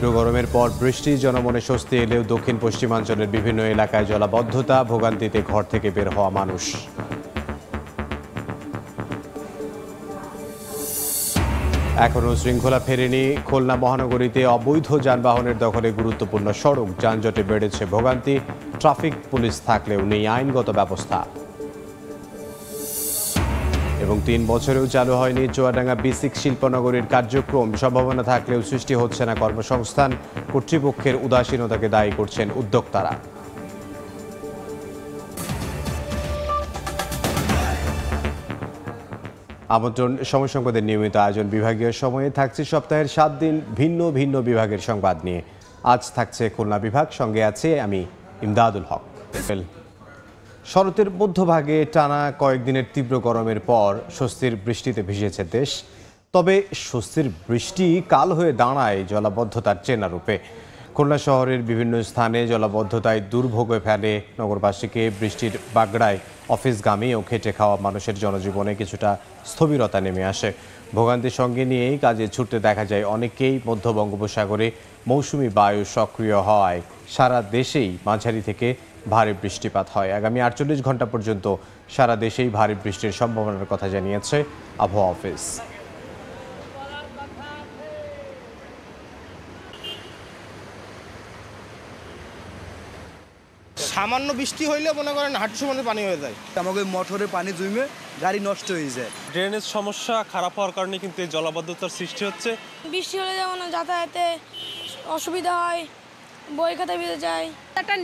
গরমের পর বৃষ্টি, জনমনে স্বস্তি এলেও দক্ষিণ পশ্চিমাঞ্চলের বিভিন্ন এলাকায় জলাবদ্ধতা, ভোগান্তিতে ঘর থেকে বের হওয়া মানুষ। এখনও শৃঙ্খলা ফেরেনি খুলনা মহানগরীতে অবৈধ যানবাহনের দখলে গুরুত্বপূর্ণ সড়ক, যানজটে বেড়েছে ভোগান্তি। ট্রাফিক পুলিশ থাকলেও নেই আইনগত ব্যবস্থা। এবং ৩ বছরেও চালু হয়নি চুয়াডাঙ্গা B6 শিল্পনগরীর কার্যক্রম। সম্ভাবনা থাকলেও সৃষ্টি হচ্ছে না কর্মসংস্থান। কর্তৃপক্ষের উদাসীনতাকে দায়ী করছেন উদ্যোক্তারা। আমন্ত্রণ সময় সংবাদের নিয়মিত আয়োজন বিভাগীয় সময়ে থাকছে সপ্তাহের 7 দিন ভিন্ন ভিন্ন বিভাগের সংবাদ নিয়ে। আজ থাকছে খুলনা বিভাগ, সঙ্গে আছে আমি ইমদাদুল হক। শরতের মধ্যভাগে টানা কয়েকদিনের তীব্র গরমের পর স্বস্তির বৃষ্টিতে ভিজেছে দেশ। তবে স্বস্তির বৃষ্টি কাল হয়ে দাঁড়ায় জলাবদ্ধতার চেনা রূপে। খুলনা শহরের বিভিন্ন স্থানে জলাবদ্ধতায় দুর্ভোগে ফেলে নগরবাসীকে। বৃষ্টির বাগড়ায় অফিসগামী ও খেটে খাওয়া মানুষের জনজীবনে কিছুটা স্থবিরতা নেমে আসে। ভোগান্তির সঙ্গে নিয়েই কাজে ছুটতে দেখা যায় অনেকেই। মধ্য বঙ্গোপসাগরে মৌসুমি বায়ু সক্রিয় হওয়ায় সারা দেশেই মাঝারি থেকে ভারী বৃষ্টিপাত হয়। আগামী 48 ঘন্টা পর্যন্ত সারা দেশেই ভারী বৃষ্টির সম্ভাবনার কথা জানিয়েছে আবহাওয়া অফিস। সামান্য বৃষ্টি হইলে মনে করেন হাঁটু সমানে পানি হয়ে যায়। আমাকে মোটরে পানি জমে গাড়ি নষ্ট হয়ে যায়। ড্রেনেজ সমস্যা খারাপ হওয়ার কারণে কিন্তু এই জলাবদ্ধতার সৃষ্টি হচ্ছে। বৃষ্টি হলে যেমন যাতায়াতে অসুবিধা হয়, বই খাতা ভিজে যায়।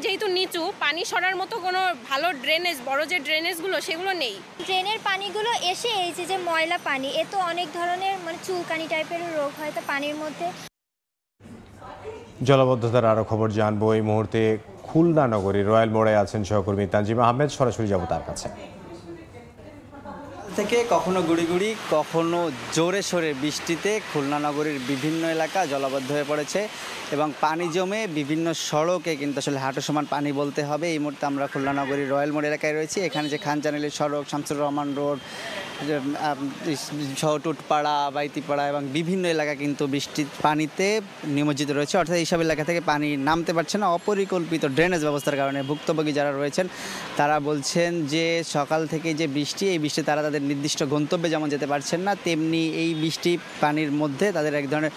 যেহেতু নিচু, পানি সরার মতো কোনো ভালো ড্রেনেজ, বড় যে ড্রেনেজগুলো সেগুলো নেই। ড্রেনের পানিগুলো এসে এই যে ময়লা পানি, এ তো অনেক ধরনের চুলকানি টাইপের রোগ হয় তো পানির মধ্যে। জলাবদ্ধতার আরও খবর জানবো এই মুহূর্তে খুলনা নগরীর রয়্যাল মোড়ে আছেন সহকর্মী তানজিম আহমেদ। সরাসরি যাব তার কাছে। থেকে কখনো গুড়ি গুড়ি, কখনো জোরে সোরে বৃষ্টিতে খুলনা নগরীর বিভিন্ন এলাকা জলাবদ্ধ হয়ে পড়েছে এবং পানি জমে বিভিন্ন সড়কে কিন্তু আসলে হাঁটু সমান পানি বলতে হবে। এই মুহূর্তে আমরা খুলনা নগরীর রয়্যাল মোড় এলাকায় রয়েছি। এখানে যে খান জানালির সড়ক, শামসুর রহমান রোড সহ টুটপাড়া, বাইতিপাড়া এবং বিভিন্ন এলাকা কিন্তু বৃষ্টির পানিতে নিমজ্জিত রয়েছে। অর্থাৎ এইসব এলাকা থেকে পানি নামতে পারছে না অপরিকল্পিত ড্রেনেজ ব্যবস্থার কারণে। ভুক্তভোগী যারা রয়েছেন তারা বলছেন যে সকাল থেকে যে বৃষ্টি, এই বৃষ্টি তারা তাদের নির্দিষ্ট গন্তব্যে যেমন যেতে পারছেন না, তেমনি এই বৃষ্টি পানির মধ্যে তাদের এক ধরনের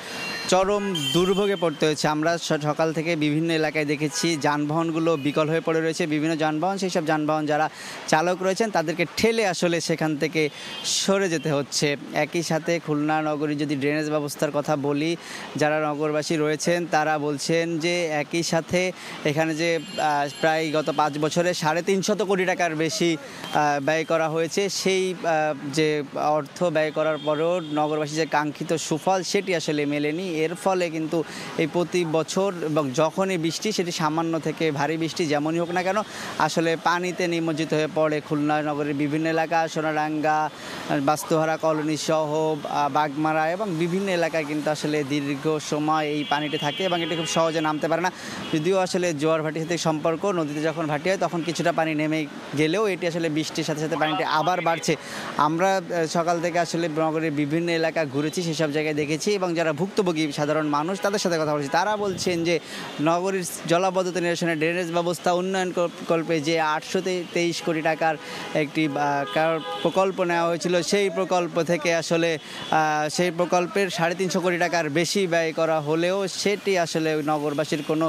চরম দুর্ভোগে পড়তে হয়েছে। আমরা সকাল থেকে বিভিন্ন এলাকায় দেখেছি যানবাহনগুলো বিকল হয়ে পড়ে রয়েছে। বিভিন্ন যানবাহন, সেই সব যানবাহন যারা চালক রয়েছেন তাদেরকে ঠেলে আসলে সেখান থেকে সরে যেতে হচ্ছে। একই সাথে খুলনা নগরী যদি ড্রেনেজ ব্যবস্থার কথা বলি, যারা নগরবাসী রয়েছেন তারা বলছেন যে একই সাথে এখানে যে প্রায় গত 5 বছরে 350 কোটি টাকার বেশি ব্যয় করা হয়েছে, সেই যে অর্থ ব্যয় করার পরেও নগরবাসী যে কাঙ্ক্ষিত সুফল সেটি আসলে মেলেনি। এর ফলে কিন্তু এই প্রতি বছর এবং যখনই বৃষ্টি, সেটি সামান্য থেকে ভারী বৃষ্টি যেমনই হোক না কেন, আসলে পানিতে নিমজ্জিত হয়ে পড়ে খুলনা নগরের বিভিন্ন এলাকা। সোনাডাঙ্গা, বাস্তুহারা কলোনি সহ বাগমারা এবং বিভিন্ন এলাকায় কিন্তু আসলে দীর্ঘ সময় এই পানিটি থাকে এবং এটি খুব সহজে নামতে পারে না। যদিও আসলে জোয়ার ভাটির সাথে সম্পর্ক, নদীতে যখন ভাটি হয় তখন কিছুটা পানি নেমে গেলেও এটি আসলে বৃষ্টির সাথে সাথে পানিটি আবার বাড়ছে। আমরা সকাল থেকে আসলে নগরের বিভিন্ন এলাকা ঘুরেছি, সেসব জায়গায় দেখেছি এবং যারা ভুক্তভোগী সাধারণ মানুষ তাদের সাথে কথা বলছি। তারা বলছেন যে নগরীর জলাবদ্ধতা নিরসনে ড্রেনেজ ব্যবস্থা উন্নয়ন প্রকল্পে যে 823 কোটি টাকার একটি প্রকল্প নেওয়া হয়েছিল, সেই প্রকল্প থেকে আসলে সেই প্রকল্পের 350 কোটি টাকার বেশি ব্যয় করা হলেও সেটি আসলে নগরবাসীর কোনো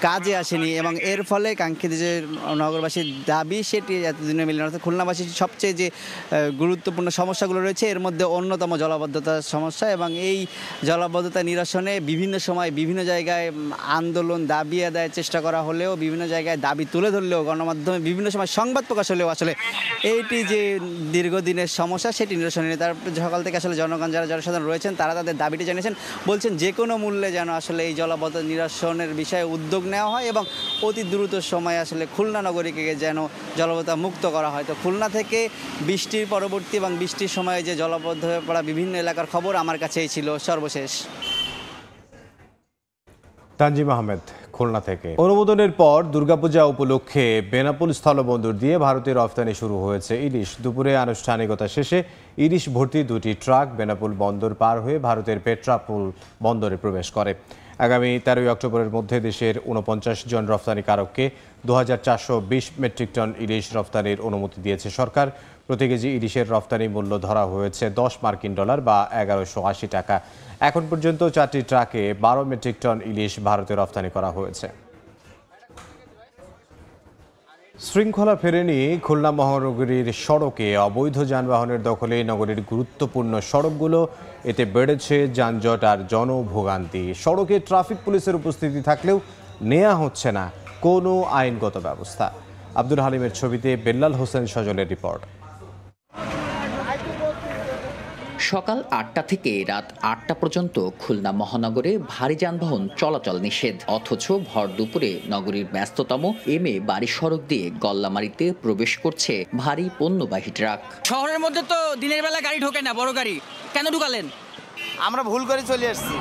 কাজে আসেনি এবং এর ফলে কাঙ্ক্ষিত যে নগরবাসীর দাবি সেটি এতদিনে মিলে না। অর্থাৎ খুলনাবাসীর সবচেয়ে যে গুরুত্বপূর্ণ সমস্যাগুলো রয়েছে এর মধ্যে অন্যতম জলাবদ্ধতার সমস্যা এবং এই জলাবদ্ধতা নিরসনে বিভিন্ন সময় বিভিন্ন জায়গায় আন্দোলন, দাবি আদায়ের চেষ্টা করা হলেও, বিভিন্ন জায়গায় দাবি তুলে ধরলেও, গণমাধ্যমে বিভিন্ন সময় সংবাদ প্রকাশ হলেও আসলে এইটি যে দীর্ঘদিনের সমস্যা সেটি নিরসনে তার সকাল থেকে আসলে জনগণ যারা জনসাধারণ রয়েছেন তারা তাদের দাবিটি জানিয়েছেন। বলছেন যে কোনো মূল্যে যেন আসলে এই জলাবদ্ধতা নিরসনের বিষয়ে উদ্যোগ নেওয়া হয় এবং অতি দ্রুত সময়ে আসলে খুলনা নগরীকে যেন জলাবদ্ধতা মুক্ত করা হয়। তো খুলনা থেকে বৃষ্টির পরবর্তী এবং বৃষ্টির সময়ে যে জলাবদ্ধ হয়ে পড়া বিভিন্ন এলাকার খবর আমার কাছেই ছিল সর্বশেষ। তানজিম আহমেদ খুলনা থেকে। অনুমোদনের পর দুর্গাপূজা উপলক্ষে বেনাপোল স্থলবন্দর দিয়ে ভারতের রফতানি শুরু হয়েছে ইলিশ। দুপুরে আনুষ্ঠানিকতা শেষে ইলিশ ভর্তি 2টি ট্রাক বেনাপোল বন্দর পার হয়ে ভারতের পেট্রাপোল বন্দরে প্রবেশ করে। আগামী 13 অক্টোবরের মধ্যে দেশের 49 জন রফতানিকারককে 2420 মেট্রিক টন ইলিশ রফতানির অনুমতি দিয়েছে সরকার। প্রতি কেজি ইলিশের রফতানি মূল্য ধরা হয়েছে $10 মার্কিন বা 1180 টাকা। এখন পর্যন্ত 4টি ট্রাকে 12 মেট্রিক টন ইলিশ ভারতে রফতানি করা হয়েছে। শৃঙ্খলা ফেরেনি খুলনা মহানগরীর সড়কে। অবৈধ যানবাহনের দখলে নগরীর গুরুত্বপূর্ণ সড়কগুলো, এতে বেড়েছে যানজট আর জনভোগান্তি। সড়কে ট্রাফিক পুলিশের উপস্থিতি থাকলেও নেওয়া হচ্ছে না কোনো আইনগত ব্যবস্থা। আব্দুল হালিমের ছবিতে বেল্লাল হোসেন সজলের রিপোর্ট। সকাল 8টা থেকে রাত 8টা পর্যন্ত খুলনা মহানগরে ভারী যানবাহন চলাচল নিষেধ, অথচ ভর দুপুরে নগরীর ব্যস্ততম এমএ বাড়ি সড়ক দিয়ে গল্লামারিতে প্রবেশ করছে ভারী পণ্যবাহী ট্রাক। শহরের মধ্যে তো দিনের বেলা গাড়ি ঢোকে না, বড় গাড়ি কেন ঢুকালেন? আমরা ভুল করে চলে আসছি।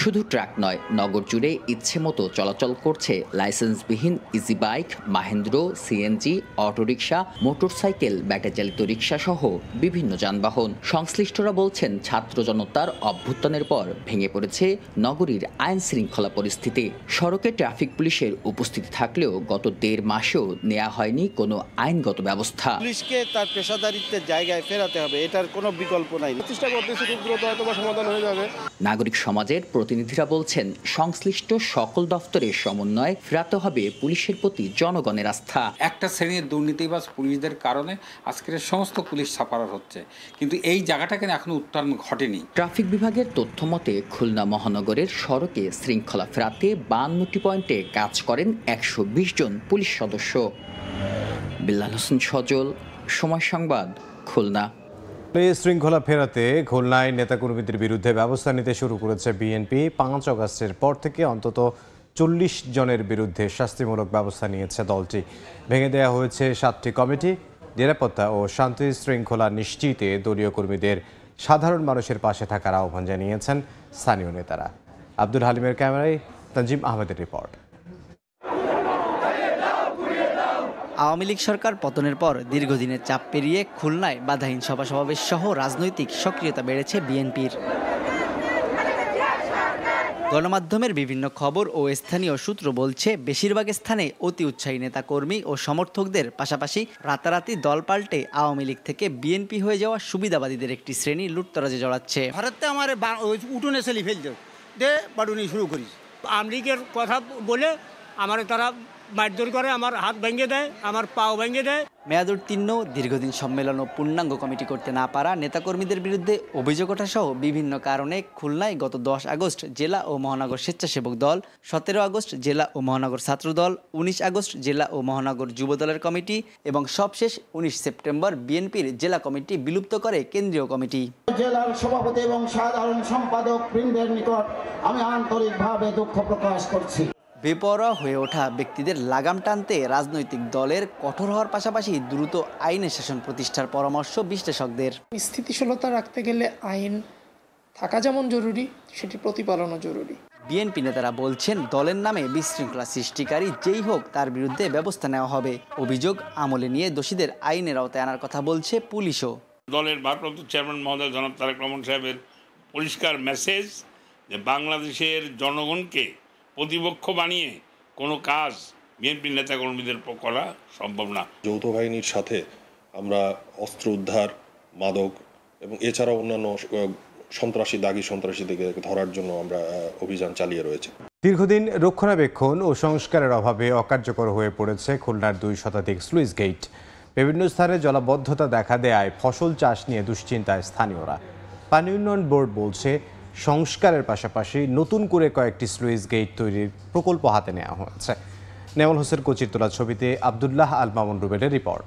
শুধু ট্রাক নয়, নগর জুড়ে ইচ্ছে মতো চলাচল করছে লাইসেন্সবিহীন easy bike, Mahindra, CNG, auto rickshaw, motorcycle, battery চালিত রিকশা সহ বিভিন্ন যানবাহন। সংশ্লিষ্টরা বলছেন, ছাত্র জনতার অভ্যুত্থানের পর ভেঙে পড়েছে নগরীর আইন শৃঙ্খলা পরিস্থিতি। সড়কে ট্রাফিক পুলিশের উপস্থিতি থাকলেও গত 1.5 মাসেও নেওয়া হয়নি কোনো আইনগত ব্যবস্থা। পুলিশকে তার পেশাদারিত্বের জায়গায় ফেরাতে হবে, এটার কোনো বিকল্প নাই। চেষ্টা করতেছি, খুব দ্রুত হয়তো সমাধান হয়ে যাবে। নাগরিক সমাজের প্রতিনিধিরা বলছেন, সংশ্লিষ্ট সকল দফতরের সমন্বয় ফেরাতে হবে পুলিশের প্রতি জনগণের আস্থা। একটা শ্রেণীর দুর্নীতিবাজ পুলিশদের কারণে আজকের সমস্ত পুলিশ সাফারার হচ্ছে, কিন্তু এই জায়গাটাকে এখনো উত্তরণ ঘটেনি। ট্রাফিক বিভাগের তথ্য মতে খুলনা মহানগরের সড়কে শৃঙ্খলা ফেরাতে 52টি পয়েন্টে কাজ করেন 120 জন পুলিশ সদস্য। বেল্লাল হোসেন সজল, সময় সংবাদ, খুলনা। শৃঙ্খলা ফেরাতে খুলনায় নেতাকর্মীদের বিরুদ্ধে ব্যবস্থা নিতে শুরু করেছে বিএনপি। 5 আগস্টের পর থেকে অন্তত 40 জনের বিরুদ্ধে শাস্তিমূলক ব্যবস্থা নিয়েছে দলটি। ভেঙে দেওয়া হয়েছে 7টি কমিটি। নিরাপত্তা ও শান্তি শৃঙ্খলা নিশ্চিতে দলীয় কর্মীদের সাধারণ মানুষের পাশে থাকার আহ্বান জানিয়েছেন স্থানীয় নেতারা। আব্দুল হালিমের ক্যামেরায় তানজিম আহমেদের রিপোর্ট। আওয়ামী লীগ সরকার পতনের পর দীর্ঘদিনের চাপ পেরিয়ে খুলনায় বাধাহীন সভা সমাবেশ সহ রাজনৈতিক সক্রিয়তা বেড়েছে বিএনপির। গণমাধ্যমের বিভিন্ন খবর ও স্থানীয় সূত্র বলছে, বেশিরভাগ স্থানে অতি উৎসাহী নেতাকর্মী ও সমর্থকদের পাশাপাশি রাতারাতি দল পাল্টে আওয়ামী লীগ থেকে বিএনপি হয়ে যাওয়া সুবিধাবাদীদের একটি শ্রেণী লুটতরাজে জড়াচ্ছে। ভারতে আমার উঠোনে সেলি ফেলতে দে বাটুনি শুরু করি। আওয়ামী লীগের কথা বলে আমার তারা মারধর করে, আমার হাত ভেঙে দেয়, আমার পাও ভেঙে দেয়। মেয়াদোত্তীর্ণ দীর্ঘদিন সম্মেলন ও পূর্ণাঙ্গ কমিটি করতে না পারা নেতাকর্মীদের বিরুদ্ধে অভিযোগ ওঠা সহ বিভিন্ন কারণে খুলনায় গত 10 আগস্ট জেলা ও মহানগর স্বেচ্ছাসেবক দল, 17 আগস্ট জেলা ও মহানগর ছাত্রদল, 19 আগস্ট জেলা ও মহানগর যুবদলের কমিটি এবং সবশেষ 19 সেপ্টেম্বর বিএনপির জেলা কমিটি বিলুপ্ত করে কেন্দ্রীয় কমিটি। জেলার সভাপতি এবং সাধারণ সম্পাদক বৃন্দের নিকট আমি আন্তরিকভাবে দুঃখ প্রকাশ করছি। বেপরোয়া হয়ে ওঠা ব্যক্তিদের লাগাম টানতে রাজনৈতিক দলের কঠোর হওয়ার পাশাপাশি দ্রুত আইনের শাসন প্রতিষ্ঠার পরামর্শ বিশ্লেষকদের। স্থিতিশীলতা রাখতে গেলে আইন থাকা যেমন জরুরি, সেটি প্রতিপালনও জরুরি। বিএনপি নেতারা বলছেন, দলের নামে বিশৃঙ্খলা সৃষ্টিকারী যেই হোক তার বিরুদ্ধে ব্যবস্থা নেওয়া হবে। অভিযোগ আমলে নিয়ে দোষীদের আইনের আওতায় আনার কথা বলছে পুলিশও। দলের ভারপ্রাপ্ত চেয়ারম্যান মহোদয় জনাব তারেক রহমান সাহেবের পরিষ্কার মেসেজ যে বাংলাদেশের জনগণকে প্রতিপক্ষ বানিয়ে কোনো কাজ বিএনপি নেতাকর্মীদের করা সম্ভব না। যৌথ বাহিনীর সাথে আমরা অস্ত্র উদ্ধার, মাদক এবং এছাড়াও অন্যান্য দাগী সন্ত্রাসীদেরকে ধরার জন্য আমরা অভিযান চালিয়ে রয়েছে। দীর্ঘদিন রক্ষণাবেক্ষণ ও সংস্কারের অভাবে অকার্যকর হয়ে পড়েছে খুলনার 2 শতাধিক স্লুইস গেট। বিভিন্ন স্থানে জলাবদ্ধতা দেখা দেয়ায় ফসল চাষ নিয়ে দুশ্চিন্তায় স্থানীয়রা। পানি উন্নয়ন বোর্ড বলছে, সংস্কারের পাশাপাশি নতুন করে কয়েকটি স্লুইস গেট তৈরির প্রকল্প হাতে নেওয়া হয়েছে। নেওয়াল হোসেন কোচির তোলা ছবিতে আবদুল্লাহ আল মামুন রুবেলের রিপোর্ট।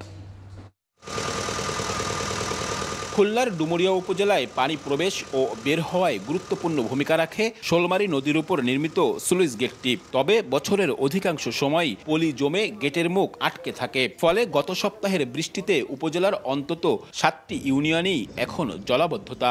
খুলনার ডুমুরিয়া উপজেলায় পানি প্রবেশ ও বের হওয়ায় গুরুত্বপূর্ণ ভূমিকা রাখে শোলমারী নদীর উপর নির্মিত স্লুইস গেটটি। তবে বছরের অধিকাংশ সময়ই পলি জমে গেটের মুখ আটকে থাকে। ফলে গত সপ্তাহের বৃষ্টিতে উপজেলার অন্তত 7টি ইউনিয়নেই এখন জলাবদ্ধতা।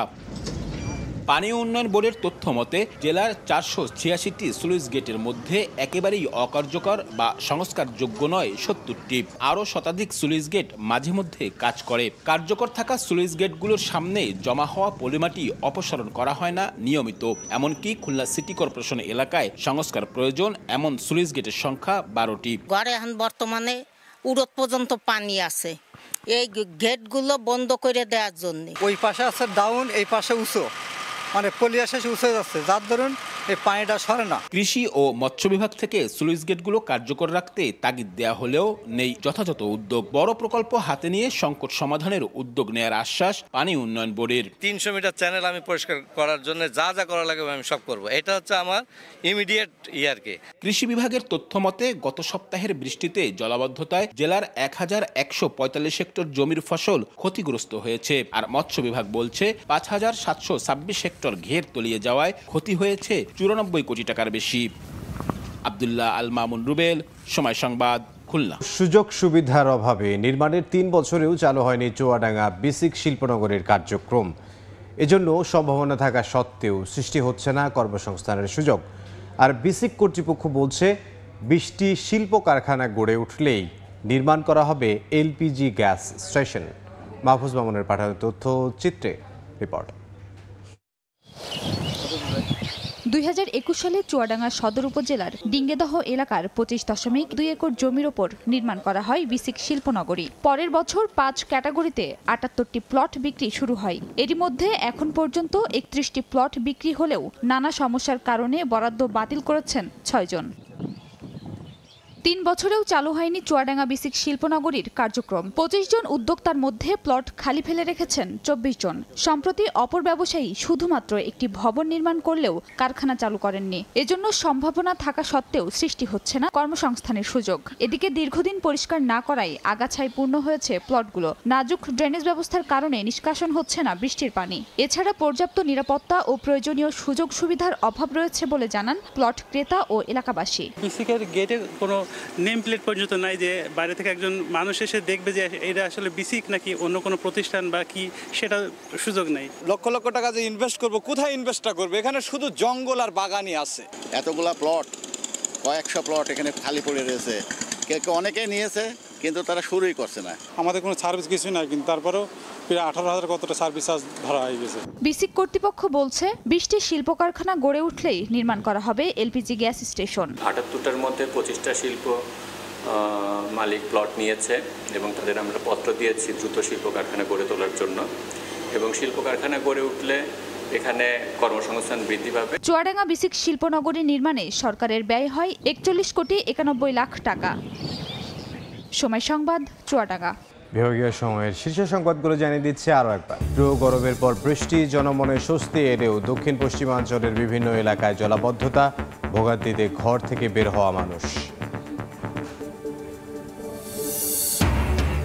পানি উন্নয়ন বোর্ডের তথ্য মতে জেলার 486টি স্লুইস গেটের মধ্যে একেবারেই অকার্যকর বা সংস্কারযোগ্য নয় 70টি। আরও শতাধিক স্লুইস গেট মাঝে মধ্যে কাজ করে। কার্যকর থাকা স্লুইস গেটগুলোর সামনে জমা হওয়া পলিমাটি অপসারণ করা হয় না নিয়মিত। এমনকি খুলনা সিটি কর্পোরেশন এলাকায় সংস্কার প্রয়োজন এমন স্লুইস গেটের সংখ্যা 12টি। ঘরে এখন বর্তমানে উড়ত পর্যন্ত পানি আছে, এই গেটগুলো বন্ধ করে দেওয়ার জন্য। ওই পাশে আছে ডাউন, এই পাশে উঁচু, মানে পলিয়া শেষে উঁচু যাচ্ছে, যার ধরুন এই পানিটা সরে না। কৃষি ও মৎস্য বিভাগ থেকে স্লুইস গেটগুলো কার্যকর রাখতে তাগিদ দেওয়া হলেও নেই যথাযথ উদ্যোগ। বড় প্রকল্প হাতে নিয়ে সংকট সমাধানের উদ্যোগ নেয়ার আশ্বাস পানি উন্নয়ন বোর্ডের। 300 মিটার চ্যানেল আমি পরিষ্কার করার জন্য যা যা করা লাগবে আমি সব করব, এটা হচ্ছে আমার ইমিডিয়েট ইয়ারকে। কৃষি বিভাগের তথ্য মতে গত সপ্তাহের বৃষ্টিতে জলাবদ্ধতায় জেলার 1145 হেক্টর জমির ফসল ক্ষতিগ্রস্ত হয়েছে। আর মৎস্য বিভাগ বলছে 5726 হেক্টর ঘের তলিয়ে যাওয়ায় ক্ষতি হয়েছে 94 কোটি টাকার বেশি। আব্দুল্লাহ আল মামুন রুবেল, সময় সংবাদ, খুলনা। সুযোগ সুবিধার অভাবে নির্মাণের 3 বছরেও চালু হয়নি চুয়াডাঙ্গা বিসিক শিল্পনগরের কার্যক্রম। এজন্য সম্ভাবনা থাকা সত্ত্বেও সৃষ্টি হচ্ছে না কর্মসংস্থানের সুযোগ। আর বিসিক কর্তৃপক্ষ বলছে 20টি শিল্প কারখানা গড়ে উঠলেই নির্মাণ করা হবে এলপিজি গ্যাস স্টেশন। মাহফুজ মামুনের পাঠানো তথ্য চিত্রে রিপোর্ট। 2021 সালে চুয়াডাঙ্গা সদর উপজেলার ডিঙ্গেদহ এলাকার 25.2 একর জমির ওপর নির্মাণ করা হয় বিসিক শিল্পনগরী। পরের বছর 5 ক্যাটাগরিতে 78টি প্লট বিক্রি শুরু হয়। এরই মধ্যে এখন পর্যন্ত 31টি প্লট বিক্রি হলেও নানা সমস্যার কারণে বরাদ্দ বাতিল করেছেন 6 জন। 3 বছরেও চালু হয়নি চুয়াডাঙ্গা বিসিক শিল্পনগরীর কার্যক্রম। 25 জন উদ্যোক্তার মধ্যে প্লট খালি ফেলে রেখেছেন 24 জন। সম্প্রতি অপর ব্যবসায়ী শুধুমাত্র একটি ভবন নির্মাণ করলেও কারখানা চালু করেননি। এজন্য সম্ভাবনা থাকা সত্ত্বেও সৃষ্টি হচ্ছে না কর্মসংস্থানের সুযোগ। এদিকে দীর্ঘদিন পরিষ্কার না করায় আগাছায় পূর্ণ হয়েছে প্লটগুলো। নাজুক ড্রেনেজ ব্যবস্থার কারণে নিষ্কাশন হচ্ছে না বৃষ্টির পানি। এছাড়া পর্যাপ্ত নিরাপত্তা ও প্রয়োজনীয় সুযোগ সুবিধার অভাব রয়েছে বলে জানান প্লট ক্রেতা ও এলাকাবাসী। বিসিকের গেটে কোনো নেম প্লেট পর্যন্ত নাই যে বাইরে থেকে একজন মানুষ এসে দেখবে যে এটা আসলে বিসিক নাকি অন্য কোনো প্রতিষ্ঠান বা কি, সেটা সুযোগ নেই। লক্ষ লক্ষ টাকা যে ইনভেস্ট করবো, কোথায় ইনভেস্টটা করবো? এখানে শুধু জঙ্গল আর বাগানই আছে। এতগুলা প্লট, কয়েকশো প্লট এখানে খালি পড়ে রয়েছে। কেউ অনেকেই নিয়েছে কিন্তু তারা শুরুই করছে না। আমাদের কোনো সার্ভিস কিছু নাই, কিন্তু তারপরেও প্রায় 18,000 কতটা সার্ভিস চার্জ ধরা হয়ে গেছে। বিসিক কর্তৃপক্ষ বলছে 20টি শিল্প কারখানা গড়ে উঠলেই নির্মাণ করা হবে এলপিজি গ্যাস স্টেশন। 78টার মধ্যে 25টা শিল্প মালিক প্লট নিয়েছে এবং তাদের আমরা পত্র দিয়েছি দ্রুত শিল্প কারখানা গড়ে তোলার জন্য। এবং শিল্প কারখানা গড়ে উঠলে এখানে কর্মসংস্থান বৃদ্ধি পাবে। চুয়াডাঙ্গা বিসিক শিল্পনগরী নির্মাণে সরকারের ব্যয় হয় 41 কোটি 91 লাখ টাকা। সময় সংবাদ, চুয়াডাঙ্গা। বিভাগীয় সময়ের শীর্ষ সংবাদগুলো জানিয়ে দিচ্ছে আরও একবার। গরমের পর বৃষ্টি, জনমনে স্বস্তি এলেও দক্ষিণ পশ্চিমাঞ্চলের বিভিন্ন এলাকায় জলাবদ্ধতা, ভোগান্তিতে ঘর থেকে বের হওয়া মানুষ।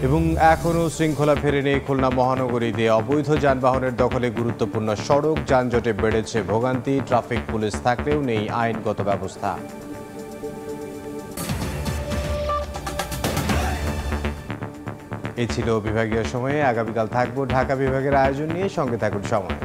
এবং এখনও শৃঙ্খলা ফেরেনি খুলনা মহানগরীতে অবৈধ যানবাহনের দখলে গুরুত্বপূর্ণ সড়ক যানজটে বেড়েছে ভোগান্তি। ট্রাফিক পুলিশ থাকলেও নেই আইনগত ব্যবস্থা। এই ছিল বিভাগীয় সময়ে। আগামীকাল থাকবো ঢাকা বিভাগের আয়োজন নিয়ে। সঙ্গে থাকুন সময়।